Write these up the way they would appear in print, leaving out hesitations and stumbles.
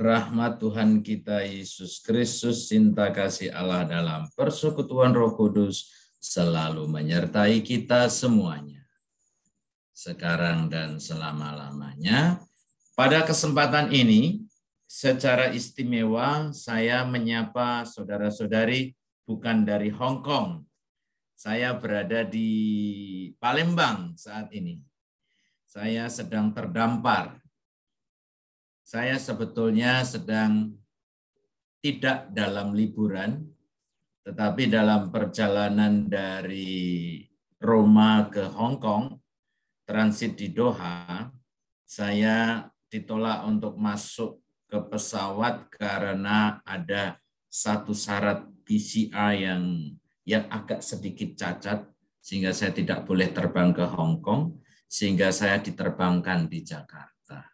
rahmat Tuhan kita Yesus Kristus, cinta kasih Allah dalam persekutuan Roh Kudus selalu menyertai kita semuanya, sekarang dan selama-lamanya. Pada kesempatan ini, secara istimewa saya menyapa saudara-saudari bukan dari Hong Kong. Saya berada di Palembang saat ini. Saya sedang terdampar. Saya sebetulnya sedang tidak dalam liburan, tetapi dalam perjalanan dari Roma ke Hong Kong, transit di Doha, saya ditolak untuk masuk ke pesawat karena ada satu syarat PCR yang agak sedikit cacat, sehingga saya tidak boleh terbang ke Hong Kong, sehingga saya diterbangkan di Jakarta.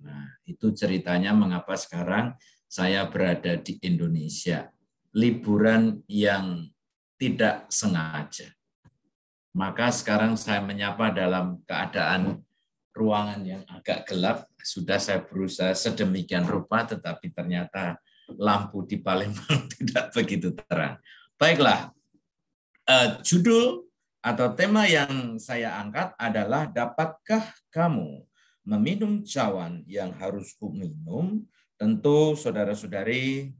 Nah, itu ceritanya mengapa sekarang saya berada di Indonesia. Liburan yang tidak sengaja. Maka sekarang saya menyapa dalam keadaan ruangan yang agak gelap. Sudah saya berusaha sedemikian rupa, tetapi ternyata lampu di Palembang tidak begitu terang. Baiklah, judul atau tema yang saya angkat adalah dapatkah kamu meminum cawan yang harus kuminum? Tentu saudara-saudari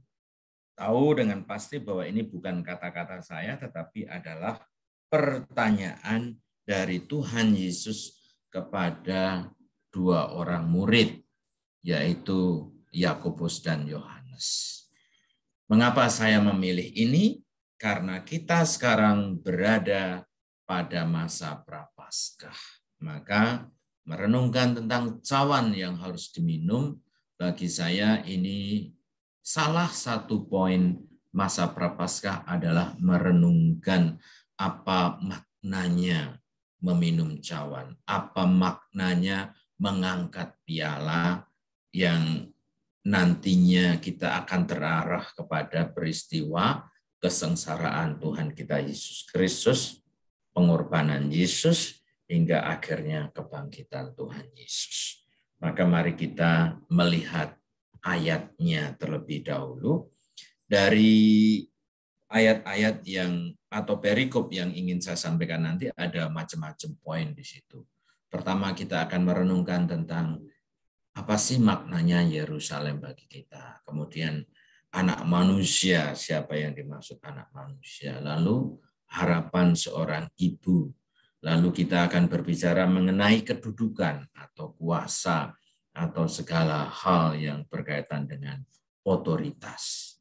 tahu dengan pasti bahwa ini bukan kata-kata saya, tetapi adalah pertanyaan dari Tuhan Yesus kepada dua orang murid, yaitu Yakobus dan Yohanes. Mengapa saya memilih ini? Karena kita sekarang berada pada masa Prapaskah. Maka merenungkan tentang cawan yang harus diminum, bagi saya ini salah satu poin masa Prapaskah adalah merenungkan apa maknanya meminum cawan, apa maknanya mengangkat piala yang nantinya kita akan terarah kepada peristiwa kesengsaraan Tuhan kita Yesus Kristus, pengorbanan Yesus, hingga akhirnya kebangkitan Tuhan Yesus. Maka mari kita melihat ayatnya terlebih dahulu. Dari ayat-ayat yang atau perikop yang ingin saya sampaikan nanti ada macam-macam poin di situ. Pertama kita akan merenungkan tentang apa sih maknanya Yerusalem bagi kita. Kemudian anak manusia, siapa yang dimaksud anak manusia. Lalu harapan seorang ibu. Lalu kita akan berbicara mengenai kedudukan atau kuasa atau segala hal yang berkaitan dengan otoritas.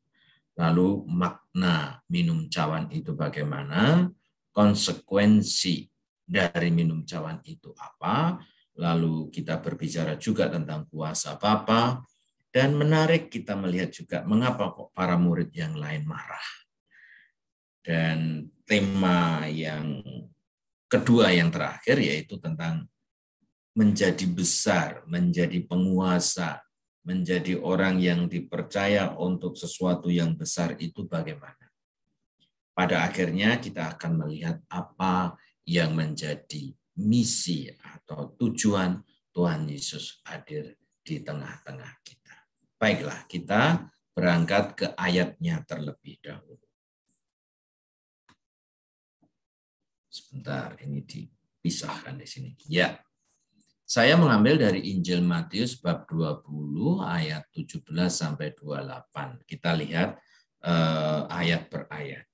Lalu makna minum cawan itu bagaimana, konsekuensi dari minum cawan itu apa, lalu kita berbicara juga tentang kuasa Bapa, dan menarik kita melihat juga mengapa kok para murid yang lain marah. Dan tema yang kedua yang terakhir yaitu tentang menjadi besar, menjadi penguasa, menjadi orang yang dipercaya untuk sesuatu yang besar itu bagaimana. Pada akhirnya kita akan melihat apa yang menjadi misi atau tujuan Tuhan Yesus hadir di tengah-tengah kita. Baiklah, kita berangkat ke ayatnya terlebih dahulu. Sebentar, ini dipisahkan di sini. Ya, saya mengambil dari Injil Matius bab 20 ayat 17 sampai 28. Kita lihat ayat per ayat.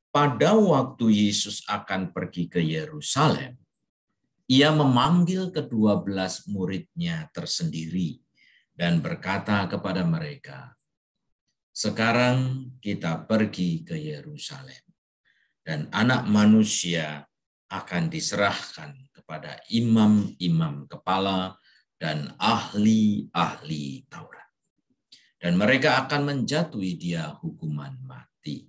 Pada waktu Yesus akan pergi ke Yerusalem, ia memanggil ke-12 muridnya tersendiri dan berkata kepada mereka, "Sekarang kita pergi ke Yerusalem. Dan anak manusia akan diserahkan kepada imam-imam kepala dan ahli-ahli Taurat. Dan mereka akan menjatuhi dia hukuman mati.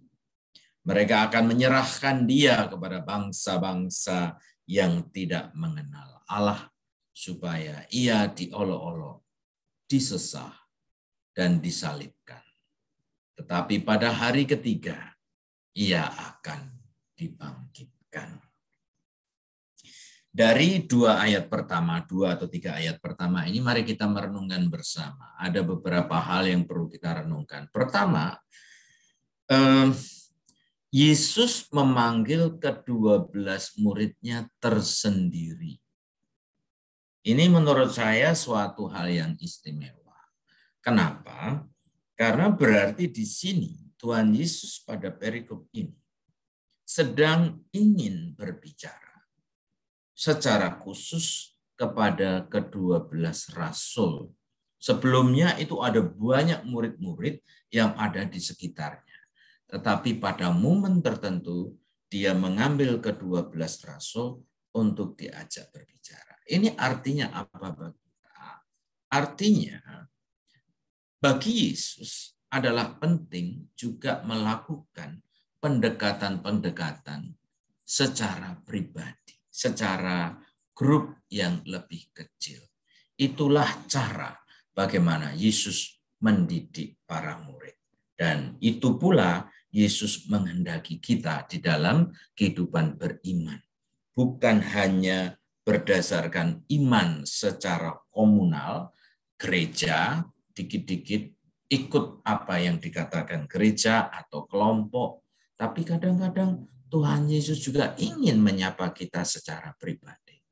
Mereka akan menyerahkan dia kepada bangsa-bangsa yang tidak mengenal Allah, supaya ia diolok-olok, disesah, dan disalibkan. Tetapi pada hari ketiga, ia akan dibangkitkan." Dari dua atau tiga ayat pertama ini, mari kita merenungkan bersama. Ada beberapa hal yang perlu kita renungkan. Pertama, Yesus memanggil ke-12 muridnya tersendiri. Ini menurut saya suatu hal yang istimewa. Kenapa? Karena berarti di sini Tuhan Yesus pada perikop ini sedang ingin berbicara secara khusus kepada ke-12 rasul. Sebelumnya itu ada banyak murid-murid yang ada di sekitarnya. Tetapi pada momen tertentu dia mengambil ke-12 rasul untuk diajak berbicara. Ini artinya apa bagi kita? Artinya bagi Yesus adalah penting juga melakukan pendekatan-pendekatan secara pribadi, secara grup yang lebih kecil. Itulah cara bagaimana Yesus mendidik para murid. Dan itu pula Yesus menghendaki kita di dalam kehidupan beriman. Bukan hanya berdasarkan iman secara komunal, gereja, dikit-dikit ikut apa yang dikatakan gereja atau kelompok. Tapi kadang-kadang Tuhan Yesus juga ingin menyapa kita secara pribadi,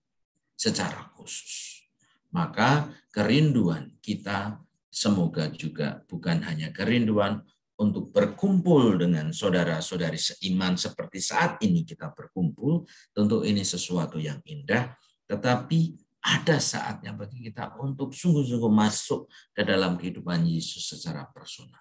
secara khusus. Maka kerinduan kita semoga juga bukan hanya kerinduan untuk berkumpul dengan saudara-saudari seiman seperti saat ini kita berkumpul, tentu ini sesuatu yang indah, tetapi ada saatnya bagi kita untuk sungguh-sungguh masuk ke dalam kehidupan Yesus secara personal.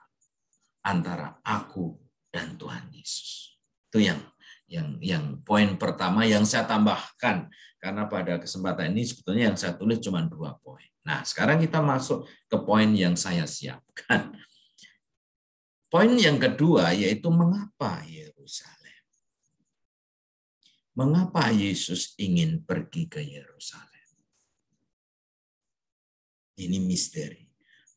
Antara aku dan Tuhan Yesus. Itu yang poin pertama yang saya tambahkan. Karena pada kesempatan ini sebetulnya yang saya tulis cuma 2 poin. Nah, sekarang kita masuk ke poin yang saya siapkan. Poin yang kedua yaitu mengapa Yerusalem? Mengapa Yesus ingin pergi ke Yerusalem? Ini misteri.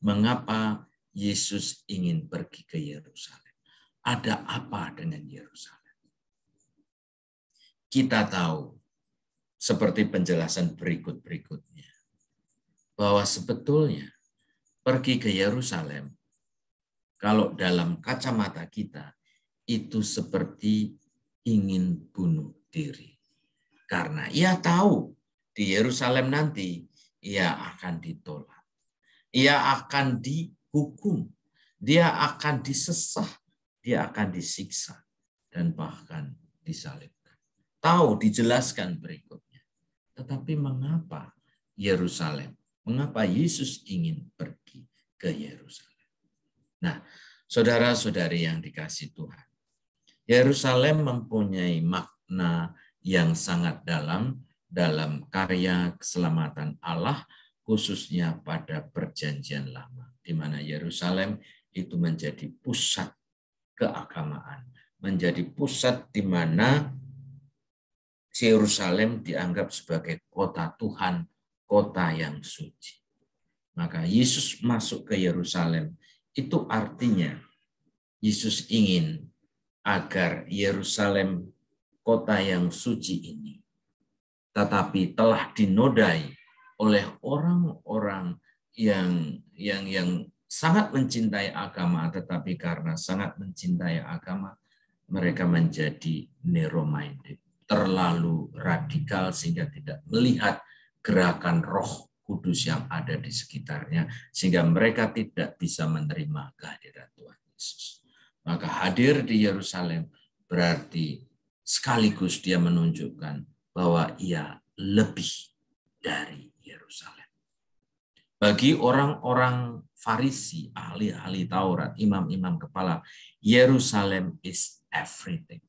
Mengapa Yesus ingin pergi ke Yerusalem? Ada apa dengan Yerusalem? Kita tahu, seperti penjelasan berikut-berikutnya, bahwa sebetulnya pergi ke Yerusalem, kalau dalam kacamata kita, itu seperti ingin bunuh diri. Karena ia tahu di Yerusalem nanti, ia akan ditolak. Ia akan dihukum. Dia akan disesah. Dia akan disiksa. Dan bahkan disalibkan. Tahu, dijelaskan berikutnya. Tetapi mengapa Yerusalem? Mengapa Yesus ingin pergi ke Yerusalem? Nah, saudara-saudari yang dikasihi Tuhan, Yerusalem mempunyai makna yang sangat dalam karya keselamatan Allah, khususnya pada perjanjian lama, di mana Yerusalem itu menjadi pusat keagamaan, menjadi pusat di mana Yerusalem dianggap sebagai kota Tuhan, kota yang suci. Maka Yesus masuk ke Yerusalem, itu artinya Yesus ingin agar Yerusalem, kota yang suci ini, tetapi telah dinodai oleh orang-orang yang sangat mencintai agama, tetapi karena sangat mencintai agama, mereka menjadi narrow-minded, terlalu radikal sehingga tidak melihat gerakan Roh Kudus yang ada di sekitarnya, sehingga mereka tidak bisa menerima kehadiran Tuhan Yesus. Maka hadir di Yerusalem berarti sekaligus dia menunjukkan bahwa ia lebih dari Yerusalem. Bagi orang-orang Farisi, ahli-ahli Taurat, imam-imam kepala, Yerusalem is everything.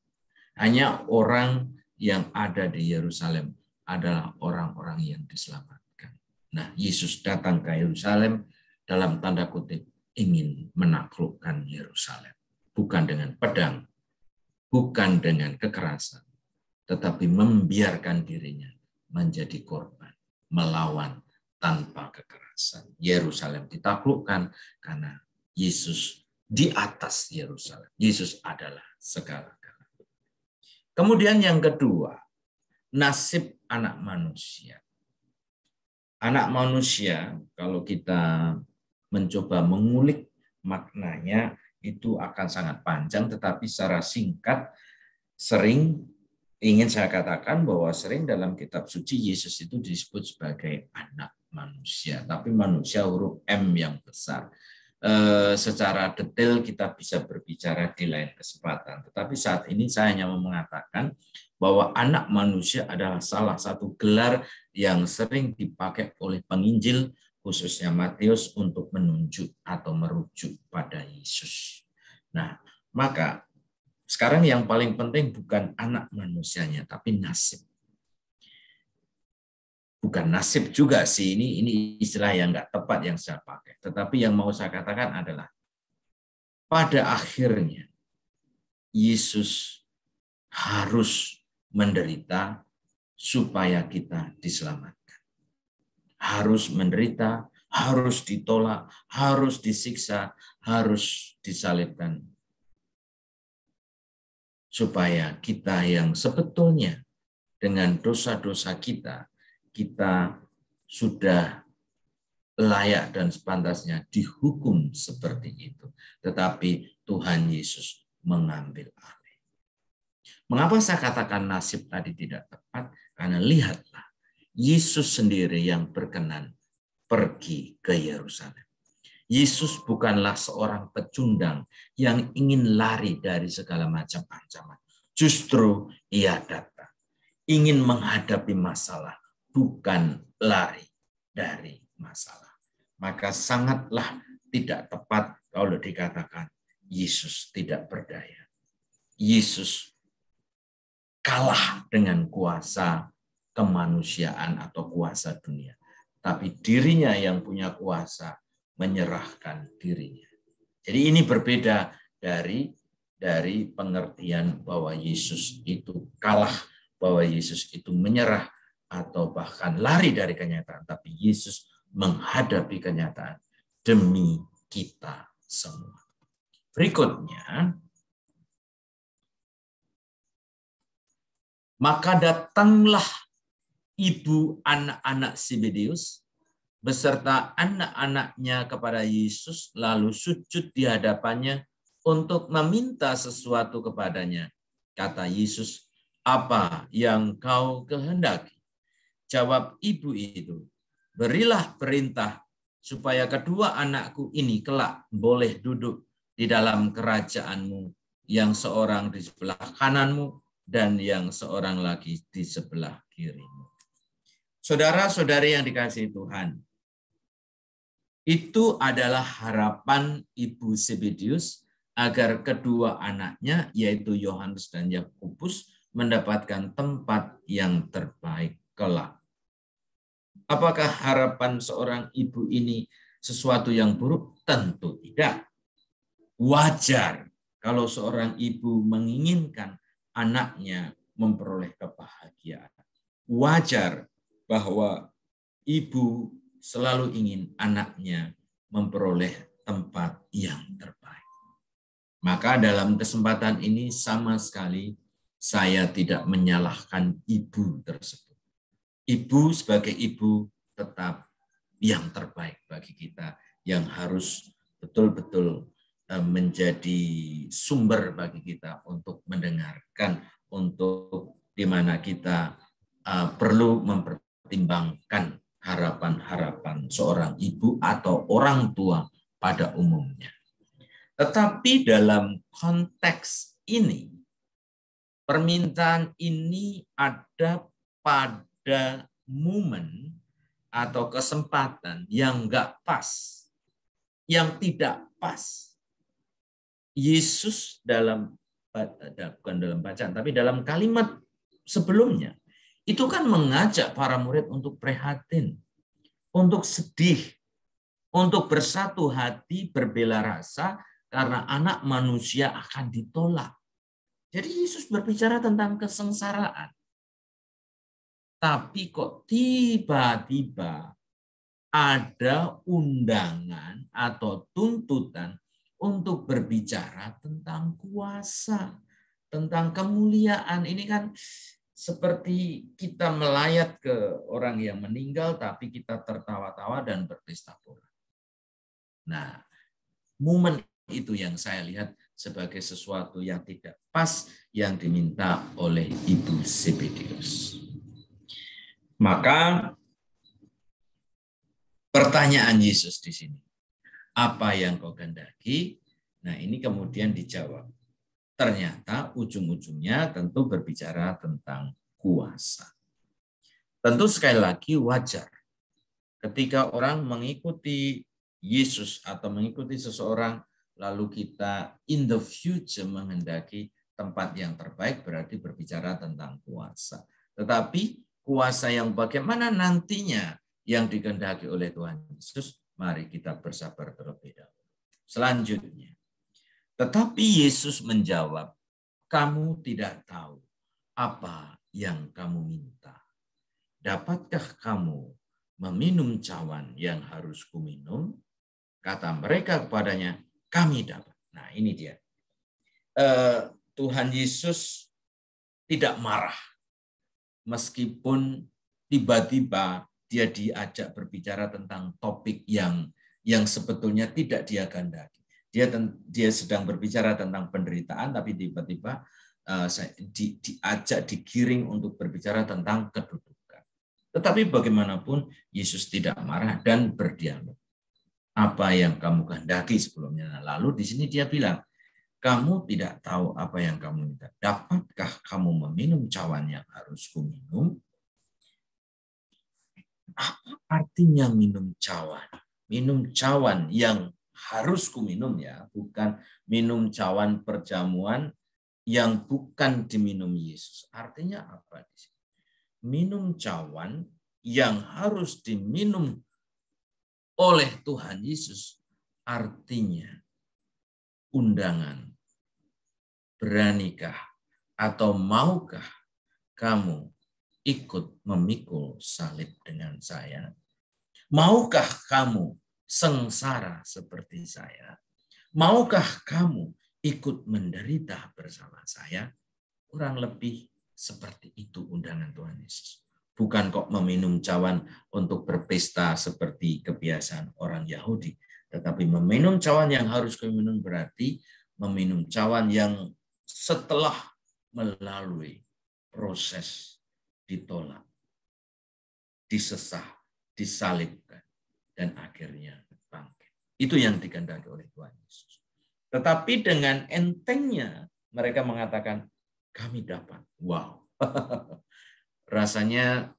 Hanya orang yang ada di Yerusalem adalah orang-orang yang diselamatkan. Nah, Yesus datang ke Yerusalem dalam tanda kutip ingin menaklukkan Yerusalem. Bukan dengan pedang, bukan dengan kekerasan, tetapi membiarkan dirinya menjadi korban, melawan tanpa kekerasan. Yerusalem ditaklukkan karena Yesus di atas Yerusalem. Yesus adalah segala-galanya. Kemudian yang kedua, nasib anak manusia. Anak manusia, kalau kita mencoba mengulik maknanya, itu akan sangat panjang, tetapi secara singkat, sering ingin saya katakan bahwa sering dalam kitab suci Yesus itu disebut sebagai anak manusia, tapi manusia huruf M yang besar. Secara detail kita bisa berbicara di lain kesempatan, tetapi saat ini saya hanya mau mengatakan bahwa anak manusia adalah salah satu gelar yang sering dipakai oleh penginjil, khususnya Matius, untuk menunjuk atau merujuk pada Yesus. Nah, maka sekarang yang paling penting bukan anak manusianya, tapi nasib. Bukan nasib juga sih, ini istilah yang nggak tepat yang saya pakai. Tetapi yang mau saya katakan adalah, pada akhirnya Yesus harus menderita supaya kita diselamatkan. Harus menderita, harus ditolak, harus disiksa, harus disalibkan. Supaya kita yang sebetulnya dengan dosa-dosa kita sudah layak dan sepantasnya dihukum seperti itu. Tetapi Tuhan Yesus mengambil alih. Mengapa saya katakan nasib tadi tidak tepat? Karena lihatlah, Yesus sendiri yang berkenan pergi ke Yerusalem. Yesus bukanlah seorang pecundang yang ingin lari dari segala macam ancaman. Justru ia datang, ingin menghadapi masalah, bukan lari dari masalah. Maka sangatlah tidak tepat kalau dikatakan Yesus tidak berdaya. Yesus kalah dengan kuasa kemanusiaan atau kuasa dunia. Tapi dirinya yang punya kuasa menyerahkan dirinya. Jadi ini berbeda dari pengertian bahwa Yesus itu kalah, bahwa Yesus itu menyerah atau bahkan lari dari kenyataan. Tapi Yesus menghadapi kenyataan demi kita semua. Berikutnya, maka datanglah ibu anak-anak Zebedeus beserta anak-anaknya kepada Yesus, lalu sujud di hadapannya untuk meminta sesuatu kepadanya. Kata Yesus, "Apa yang kau kehendaki?" Jawab ibu itu, "Berilah perintah supaya kedua anakku ini kelak boleh duduk di dalam kerajaanmu, yang seorang di sebelah kananmu dan yang seorang lagi di sebelah kirimu." Saudara-saudari yang dikasihi Tuhan, itu adalah harapan Ibu Zebedeus agar kedua anaknya, yaitu Yohanes dan Yakobus, mendapatkan tempat yang terbaik kelak. Apakah harapan seorang ibu ini sesuatu yang buruk? Tentu tidak. Wajar kalau seorang ibu menginginkan anaknya memperoleh kebahagiaan. Wajar bahwa ibu selalu ingin anaknya memperoleh tempat yang terbaik. Maka dalam kesempatan ini sama sekali saya tidak menyalahkan ibu tersebut. Ibu sebagai ibu tetap yang terbaik bagi kita, yang harus betul-betul menjadi sumber bagi kita untuk mendengarkan, untuk di mana kita perlu mempertimbangkan harapan-harapan seorang ibu atau orang tua pada umumnya. Tetapi dalam konteks ini, permintaan ini ada pada momen atau kesempatan yang enggak pas, yang tidak pas. Yesus bukan dalam bacaan, tapi dalam kalimat sebelumnya, itu kan mengajak para murid untuk prihatin, untuk sedih, untuk bersatu hati, berbela rasa, karena anak manusia akan ditolak. Jadi Yesus berbicara tentang kesengsaraan. Tapi kok tiba-tiba ada undangan atau tuntutan untuk berbicara tentang kuasa, tentang kemuliaan. Ini kan seperti kita melayat ke orang yang meninggal, tapi kita tertawa-tawa dan berpesta pora. Nah, momen itu yang saya lihat sebagai sesuatu yang tidak pas yang diminta oleh Ibu Zebedeus. Maka pertanyaan Yesus di sini, apa yang kau kehendaki? Nah, ini kemudian dijawab. Ternyata ujung-ujungnya tentu berbicara tentang kuasa. Tentu sekali lagi wajar ketika orang mengikuti Yesus atau mengikuti seseorang, lalu kita in the future menghendaki tempat yang terbaik, berarti berbicara tentang kuasa. Tetapi kuasa yang bagaimana nantinya yang dikehendaki oleh Tuhan Yesus, mari kita bersabar terlebih dahulu. Selanjutnya, tetapi Yesus menjawab, kamu tidak tahu apa yang kamu minta. Dapatkah kamu meminum cawan yang harus kuminum? Kata mereka kepadanya, kami dapat. Nah, ini dia. Tuhan Yesus tidak marah. Meskipun tiba-tiba dia diajak berbicara tentang topik yang sebetulnya tidak dia kehendaki. Dia sedang berbicara tentang penderitaan, tapi tiba-tiba diajak, digiring untuk berbicara tentang kedudukan. Tetapi bagaimanapun Yesus tidak marah dan berdialog. Apa yang kamu kehendaki sebelumnya. Lalu di sini dia bilang, kamu tidak tahu apa yang kamu minta. Dapatkah kamu meminum cawan yang harus kuminum? Apa artinya minum cawan? Minum cawan yang harus kuminum, ya, bukan minum cawan perjamuan yang bukan diminum Yesus. Artinya apa? Minum cawan yang harus diminum oleh Tuhan Yesus artinya undangan. Beranikah atau maukah kamu ikut memikul salib dengan saya? Maukah kamu sengsara seperti saya? Maukah kamu ikut menderita bersama saya? Kurang lebih seperti itu undangan Tuhan Yesus. Bukan kok meminum cawan untuk berpesta seperti kebiasaan orang Yahudi. Tetapi meminum cawan yang harus diminum berarti meminum cawan yang setelah melalui proses ditolak, disesah, disalibkan, dan akhirnya bangkit. Itu yang dikehendaki oleh Tuhan Yesus. Tetapi dengan entengnya mereka mengatakan, kami dapat. Wow. Rasanya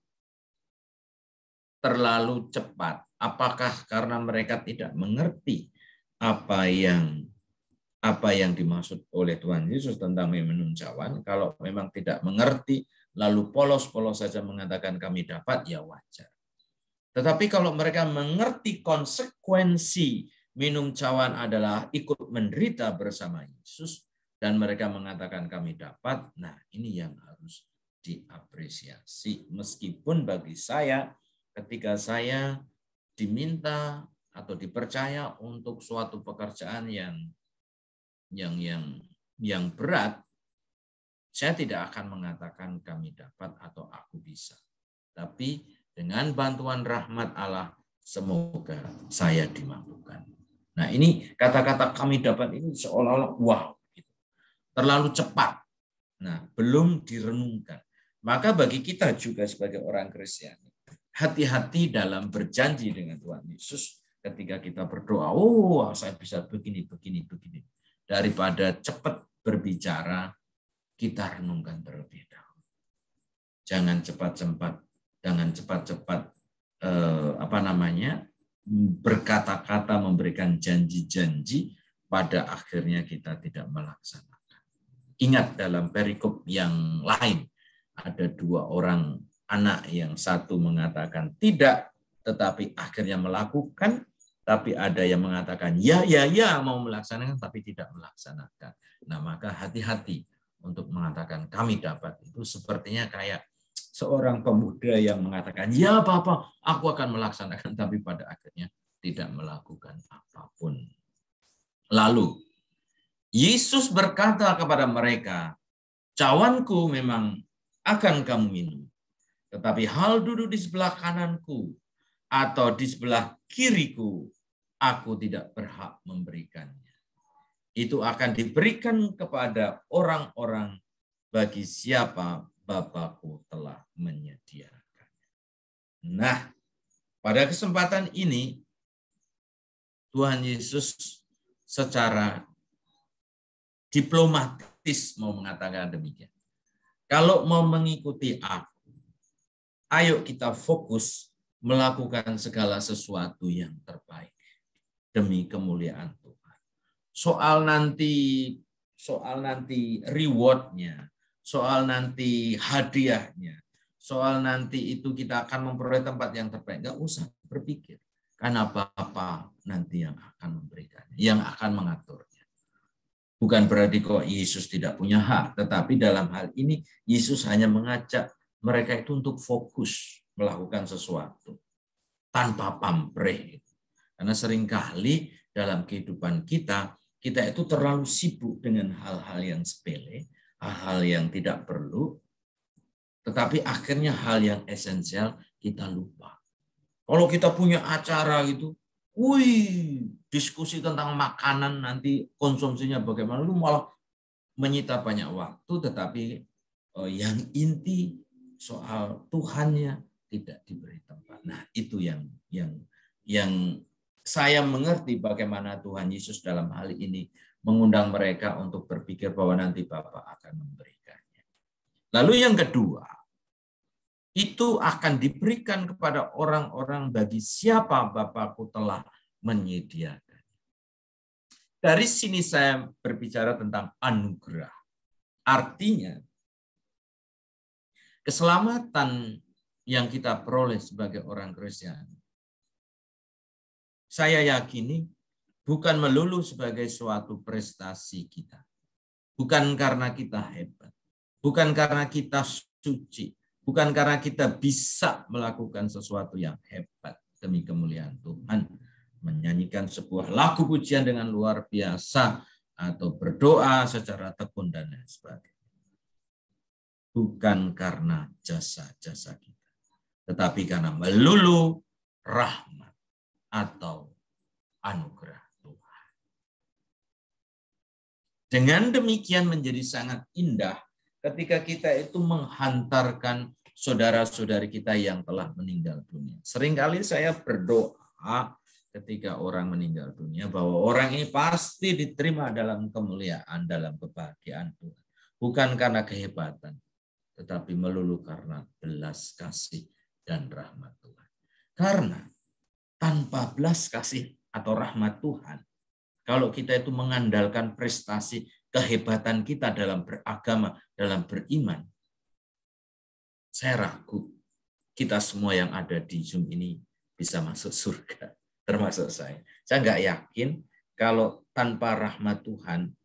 terlalu cepat. Apakah karena mereka tidak mengerti apa yang dimaksud oleh Tuhan Yesus tentang meminum cawan? Kalau memang tidak mengerti, lalu polos-polos saja mengatakan kami dapat, ya wajar. Tetapi kalau mereka mengerti konsekuensi minum cawan adalah ikut menderita bersama Yesus, dan mereka mengatakan kami dapat, nah ini yang harus diapresiasi. Meskipun bagi saya, ketika saya diminta atau dipercaya untuk suatu pekerjaan yang berat, saya tidak akan mengatakan kami dapat atau aku bisa. Tapi dengan bantuan rahmat Allah, semoga saya dimampukan. Nah, ini kata-kata kami dapat ini seolah-olah wow, gitu. Terlalu cepat. Nah, belum direnungkan. Maka bagi kita juga sebagai orang Kristiani, hati-hati dalam berjanji dengan Tuhan Yesus ketika kita berdoa, oh saya bisa begini. Daripada cepat berbicara, kita renungkan terlebih dahulu. Jangan cepat-cepat berkata-kata, memberikan janji-janji, pada akhirnya kita tidak melaksanakan. Ingat dalam perikop yang lain, ada dua orang anak yang satu mengatakan tidak, tetapi akhirnya melakukan, tapi ada yang mengatakan ya mau melaksanakan, tapi tidak melaksanakan. Nah, maka hati-hati untuk mengatakan kami dapat. Itu sepertinya kayak seorang pemuda yang mengatakan ya Bapak, aku akan melaksanakan, tapi pada akhirnya tidak melakukan apapun. Lalu Yesus berkata kepada mereka, cawanku memang akan kamu minum. Tetapi hal duduk di sebelah kananku atau di sebelah kiriku, aku tidak berhak memberikannya. Itu akan diberikan kepada orang-orang bagi siapa Bapakku telah menyediakan. Nah, pada kesempatan ini, Tuhan Yesus secara diplomatis mau mengatakan demikian. Kalau mau mengikuti aku, ayo kita fokus melakukan segala sesuatu yang terbaik demi kemuliaan Tuhan. Soal nanti reward-nya, soal nanti hadiahnya, soal nanti itu kita akan memperoleh tempat yang terbaik, nggak usah berpikir. Karena Bapa nanti yang akan memberikannya, yang akan mengaturnya. Bukan berarti kok Yesus tidak punya hak, tetapi dalam hal ini Yesus hanya mengajak mereka itu untuk fokus melakukan sesuatu tanpa pamrih. Karena seringkali dalam kehidupan kita itu terlalu sibuk dengan hal-hal yang sepele, hal-hal yang tidak perlu, tetapi akhirnya hal yang esensial kita lupa. Kalau kita punya acara gitu, diskusi tentang makanan nanti konsumsinya bagaimana, lu malah menyita banyak waktu, tetapi yang inti soal Tuhannya tidak diberi tempat. Nah, itu yang saya mengerti bagaimana Tuhan Yesus dalam hal ini mengundang mereka untuk berpikir bahwa nanti Bapa akan memberikannya. Lalu yang kedua, itu akan diberikan kepada orang-orang bagi siapa Bapakku telah menyediakan. Dari sini saya berbicara tentang anugerah. Artinya, keselamatan yang kita peroleh sebagai orang Kristen, saya yakini bukan melulu sebagai suatu prestasi kita. Bukan karena kita hebat. Bukan karena kita suci. Bukan karena kita bisa melakukan sesuatu yang hebat demi kemuliaan Tuhan. Menyanyikan sebuah lagu pujian dengan luar biasa atau berdoa secara tekun dan lain sebagainya. Bukan karena jasa-jasa kita, tetapi karena melulu rahmat atau anugerah Tuhan. Dengan demikian menjadi sangat indah ketika kita itu menghantarkan saudara-saudari kita yang telah meninggal dunia. Seringkali saya berdoa ketika orang meninggal dunia bahwa orang ini pasti diterima dalam kemuliaan, dalam kebahagiaan Tuhan. Bukan karena kehebatan, tetapi melulu karena belas kasih dan rahmat Tuhan. Karena tanpa belas kasih atau rahmat Tuhan, kalau kita itu mengandalkan prestasi, kehebatan kita dalam beragama, dalam beriman, saya ragu kita semua yang ada di Zoom ini bisa masuk surga. Termasuk saya. Saya nggak yakin kalau tanpa rahmat Tuhan,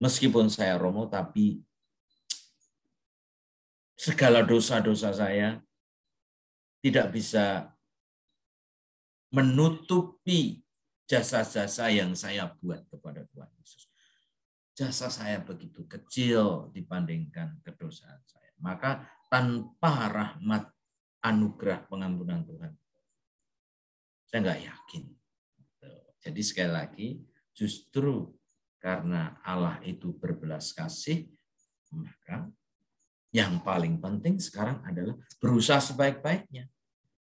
meskipun saya romo, tapi segala dosa-dosa saya tidak bisa menutupi jasa-jasa yang saya buat kepada Tuhan Yesus. Jasa saya begitu kecil dibandingkan kedosaan saya. Maka tanpa rahmat anugerah pengampunan Tuhan, saya nggak yakin. Jadi sekali lagi, justru karena Allah itu berbelas kasih, maka yang paling penting sekarang adalah berusaha sebaik-baiknya.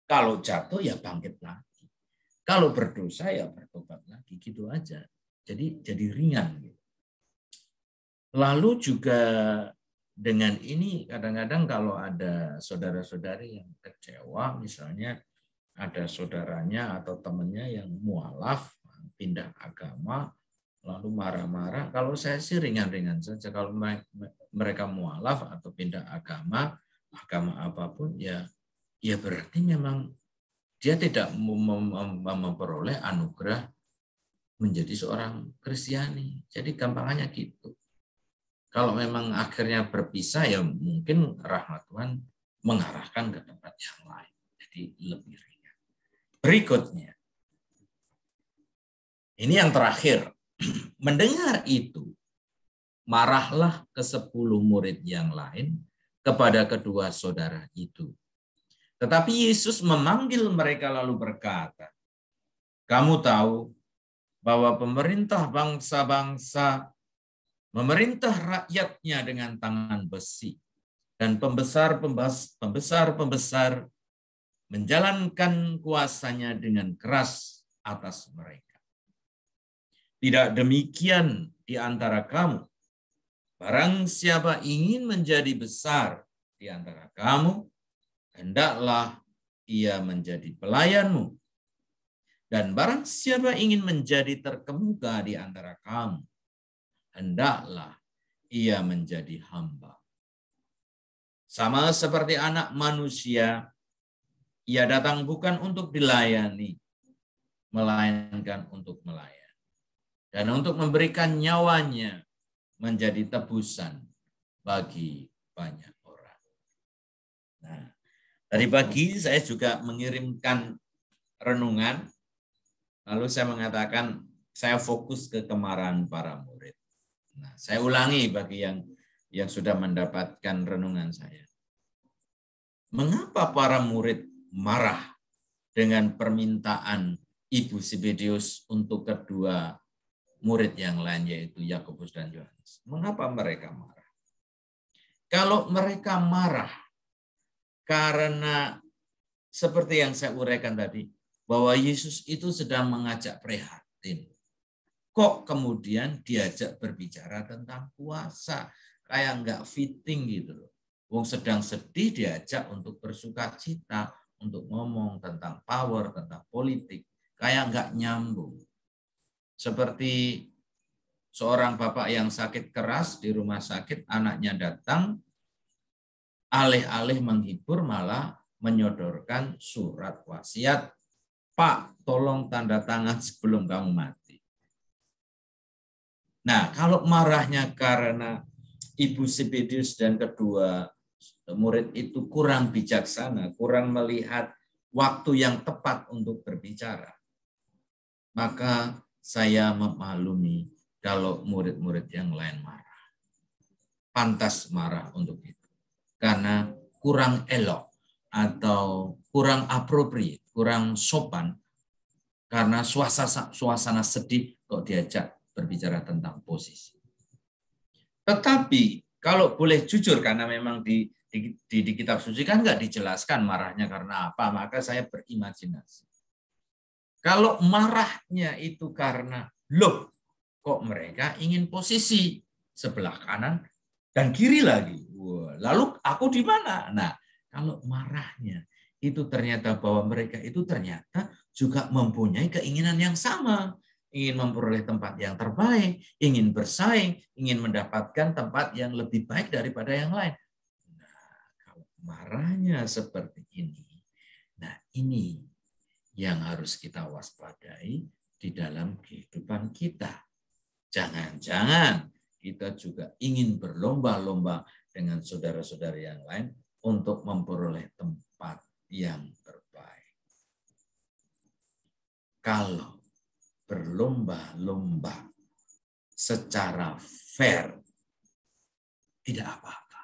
Kalau jatuh ya bangkit lagi. Kalau berdosa ya bertobat lagi, gitu aja. Jadi ringan. Lalu juga dengan ini kadang-kadang kalau ada saudara-saudari yang kecewa, misalnya ada saudaranya atau temannya yang mualaf, pindah agama, lalu marah-marah. Kalau saya sih ringan-ringan saja. Kalau mereka mualaf atau pindah agama apapun, ya berarti memang dia tidak memperoleh anugerah menjadi seorang Kristiani. Jadi gampangannya gitu. Kalau memang akhirnya berpisah, ya mungkin rahmat Tuhan mengarahkan ke tempat yang lain. Jadi lebih ringan. Berikutnya, ini yang terakhir. Mendengar itu, marahlah ke 10 murid yang lain kepada kedua saudara itu. Tetapi Yesus memanggil mereka lalu berkata, kamu tahu bahwa pemerintah bangsa-bangsa memerintah rakyatnya dengan tangan besi, dan pembesar-pembesar menjalankan kuasanya dengan keras atas mereka. Tidak demikian di antara kamu. Barang siapa ingin menjadi besar di antara kamu, hendaklah ia menjadi pelayanmu. Dan barang siapa ingin menjadi terkemuka di antara kamu, hendaklah ia menjadi hamba. Sama seperti anak manusia, ia datang bukan untuk dilayani, melainkan untuk melayani. Dan untuk memberikan nyawanya menjadi tebusan bagi banyak orang. Nah, tadi pagi saya juga mengirimkan renungan, lalu saya mengatakan saya fokus ke kemarahan para murid. Nah, saya ulangi bagi yang sudah mendapatkan renungan saya. Mengapa para murid marah dengan permintaan Ibu Zebedeus untuk kedua murid yang lain, yaitu Yakobus dan Yohanes? Mengapa mereka marah? Kalau mereka marah karena seperti yang saya uraikan tadi, bahwa Yesus itu sedang mengajak prihatin. Kok kemudian diajak berbicara tentang puasa? Kayak nggak fitting gitu loh. Wong sedang sedih diajak untuk bersukacita, untuk ngomong tentang power, tentang politik. Kayak nggak nyambung. Seperti seorang bapak yang sakit keras di rumah sakit, anaknya datang, alih-alih menghibur malah menyodorkan surat wasiat. Pak, tolong tanda tangan sebelum kamu mati. Nah, kalau marahnya karena Ibu Zebedeus dan kedua murid itu kurang bijaksana, kurang melihat waktu yang tepat untuk berbicara, maka saya memaklumi kalau murid-murid yang lain marah. Pantas marah untuk itu. Karena kurang elok atau kurang appropriate, kurang sopan, karena suasana sedih kok diajak berbicara tentang posisi. Tetapi kalau boleh jujur, karena memang di kitab suci kan nggak dijelaskan marahnya karena apa, maka saya berimajinasi. Kalau marahnya itu karena, loh kok mereka ingin posisi sebelah kanan dan kiri lagi. Wah, lalu aku di mana? Nah, kalau marahnya itu ternyata bahwa mereka itu ternyata juga mempunyai keinginan yang sama. Ingin memperoleh tempat yang terbaik, ingin bersaing, ingin mendapatkan tempat yang lebih baik daripada yang lain. Nah, kalau marahnya seperti ini, nah ini yang harus kita waspadai di dalam kehidupan kita. Jangan-jangan kita juga ingin berlomba-lomba dengan saudara-saudara yang lain untuk memperoleh tempat yang terbaik. Kalau berlomba-lomba secara fair, tidak apa-apa.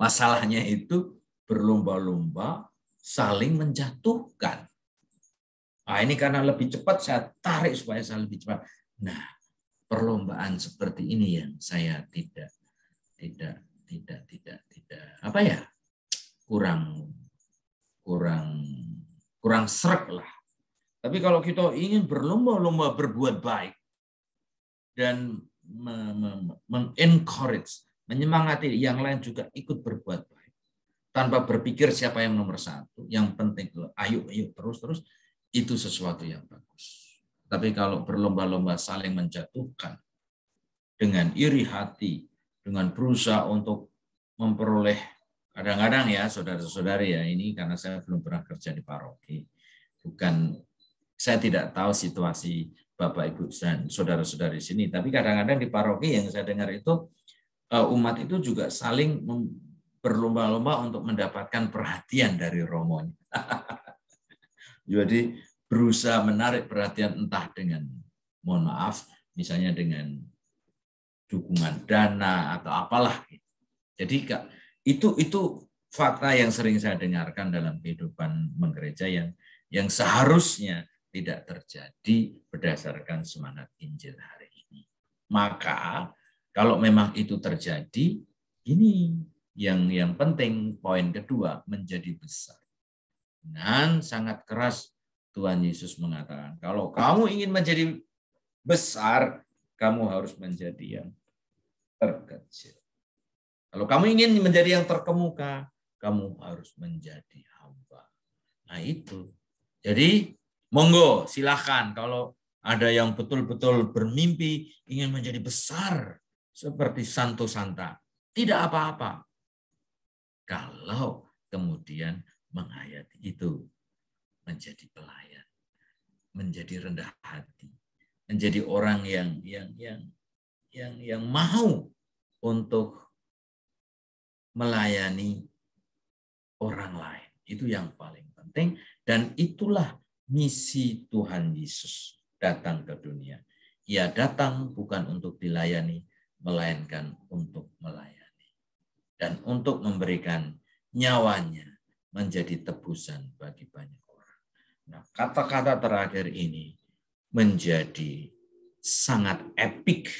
Masalahnya itu berlomba-lomba saling menjatuhkan. Nah, ini karena lebih cepat saya tarik supaya saya lebih cepat. Nah, perlombaan seperti ini yang saya tidak apa ya, kurang sreg lah. Tapi kalau kita ingin berlomba-lomba berbuat baik dan mengencourage, menyemangati yang lain juga ikut berbuat baik, tanpa berpikir siapa yang nomor satu, yang penting ayo terus, itu sesuatu yang bagus. Tapi kalau berlomba-lomba saling menjatuhkan dengan iri hati, dengan berusaha untuk memperoleh, kadang-kadang ya saudara-saudari ya, ini karena saya belum pernah kerja di paroki, saya tidak tahu situasi Bapak Ibu dan saudara-saudari di sini, tapi kadang-kadang di paroki yang saya dengar itu umat itu juga saling berlomba-lomba untuk mendapatkan perhatian dari romonya. Jadi berusaha menarik perhatian entah dengan, mohon maaf, misalnya dengan dukungan dana atau apalah. Jadi Itu fakta yang sering saya dengarkan dalam kehidupan menggereja yang seharusnya tidak terjadi berdasarkan semangat Injil hari ini. Maka kalau memang itu terjadi, ini yang penting, poin kedua, menjadi besar. Dan sangat keras Tuhan Yesus mengatakan, kalau kamu ingin menjadi besar, kamu harus menjadi yang terkecil. Kalau kamu ingin menjadi yang terkemuka, kamu harus menjadi hamba. Nah itu. Jadi monggo silahkan kalau ada yang betul-betul bermimpi ingin menjadi besar seperti Santo Santa. Tidak apa-apa. Kalau kemudian menghayati itu, menjadi pelayan, menjadi rendah hati, menjadi orang yang mau untuk melayani orang lain. Itu yang paling penting, dan itulah misi Tuhan Yesus datang ke dunia. Ia datang bukan untuk dilayani, melainkan untuk melayani. Dan untuk memberikan nyawanya menjadi tebusan bagi banyak orang. Nah, kata-kata terakhir ini menjadi sangat epik,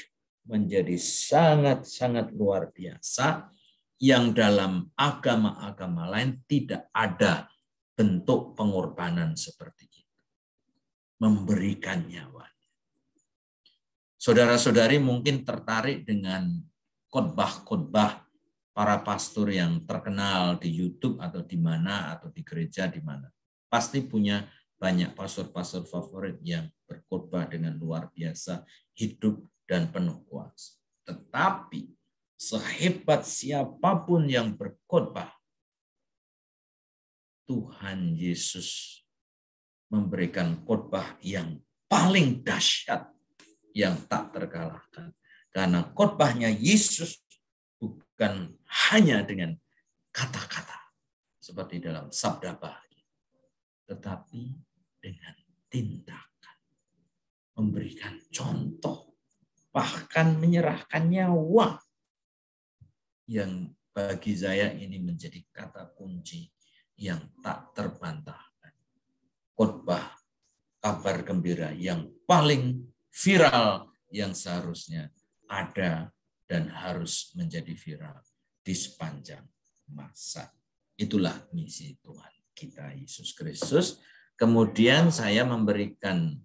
menjadi sangat-sangat luar biasa, yang dalam agama-agama lain tidak ada bentuk pengorbanan seperti itu. Memberikan nyawa. Saudara-saudari mungkin tertarik dengan khotbah-khotbah para pastor yang terkenal di YouTube atau di mana, atau di gereja di mana. Pasti punya banyak pastor-pastor favorit yang berkhotbah dengan luar biasa, hidup dan penuh kuasa. Tetapi sehebat siapapun yang berkhotbah, Tuhan Yesus memberikan khotbah yang paling dahsyat, yang tak terkalahkan. Karena khotbahnya Yesus bukan hanya dengan kata-kata seperti dalam sabda bahagia, tetapi dengan tindakan, memberikan contoh, bahkan menyerahkan nyawa, yang bagi saya ini menjadi kata kunci yang tak terbantahkan. Khotbah kabar gembira yang paling viral, yang seharusnya ada dan harus menjadi viral di sepanjang masa. Itulah misi Tuhan kita Yesus Kristus. Kemudian saya memberikan,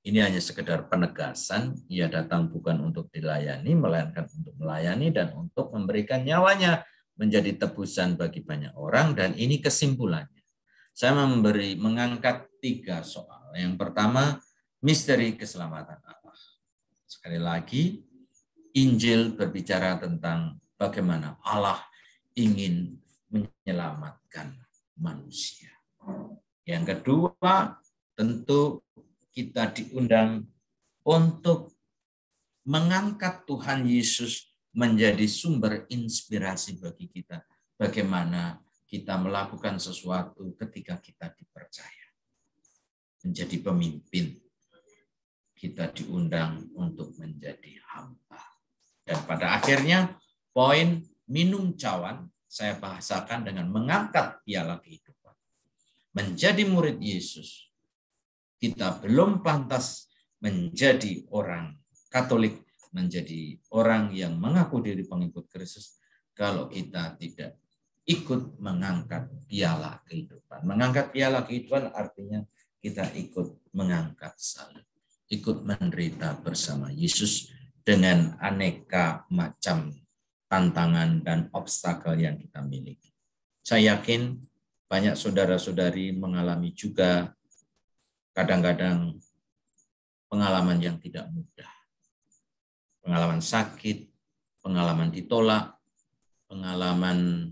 ini hanya sekedar penegasan, ia datang bukan untuk dilayani, melainkan untuk melayani dan untuk memberikan nyawanya menjadi tebusan bagi banyak orang. Dan ini kesimpulannya. Saya mengangkat 3 soal. Yang pertama, misteri keselamatan Allah. Sekali lagi, Injil berbicara tentang bagaimana Allah ingin menyelamatkan manusia. Yang kedua, tentu kita diundang untuk mengangkat Tuhan Yesus menjadi sumber inspirasi bagi kita. Bagaimana kita melakukan sesuatu ketika kita dipercaya. Menjadi pemimpin. Kita diundang untuk menjadi hamba. Dan pada akhirnya, poin minum cawan, saya bahasakan dengan mengangkat piala kehidupan. Menjadi murid Yesus, kita belum pantas menjadi orang Katolik, menjadi orang yang mengaku diri pengikut Kristus, kalau kita tidak ikut mengangkat piala kehidupan. Mengangkat piala kehidupan artinya kita ikut mengangkat salib, ikut menderita bersama Yesus dengan aneka macam tantangan dan obstakel yang kita miliki. Saya yakin banyak saudara-saudari mengalami juga kadang-kadang pengalaman yang tidak mudah. Pengalaman sakit, pengalaman ditolak, pengalaman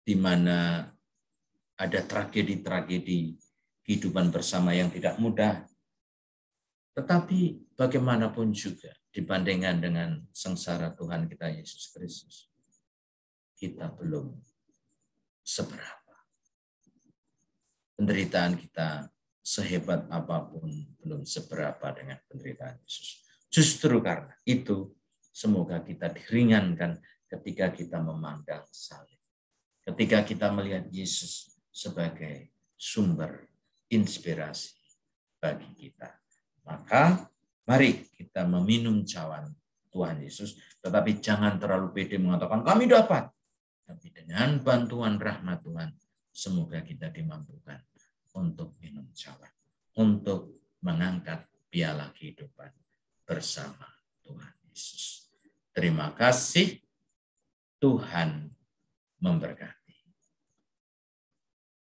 di mana ada tragedi-tragedi kehidupan bersama yang tidak mudah. Tetapi bagaimanapun juga dibandingkan dengan sengsara Tuhan kita Yesus Kristus, kita belum seberapa. Penderitaan kita sehebat apapun belum seberapa dengan penderitaan Yesus. Justru karena itu, semoga kita diringankan ketika kita memandang salib. Ketika kita melihat Yesus sebagai sumber inspirasi bagi kita. Maka mari kita meminum cawan Tuhan Yesus, tetapi jangan terlalu pede mengatakan kami dapat. Tapi dengan bantuan rahmat Tuhan, semoga kita dimampukan untuk minum cawan, untuk mengangkat piala kehidupan bersama Tuhan Yesus. Terima kasih, Tuhan memberkati.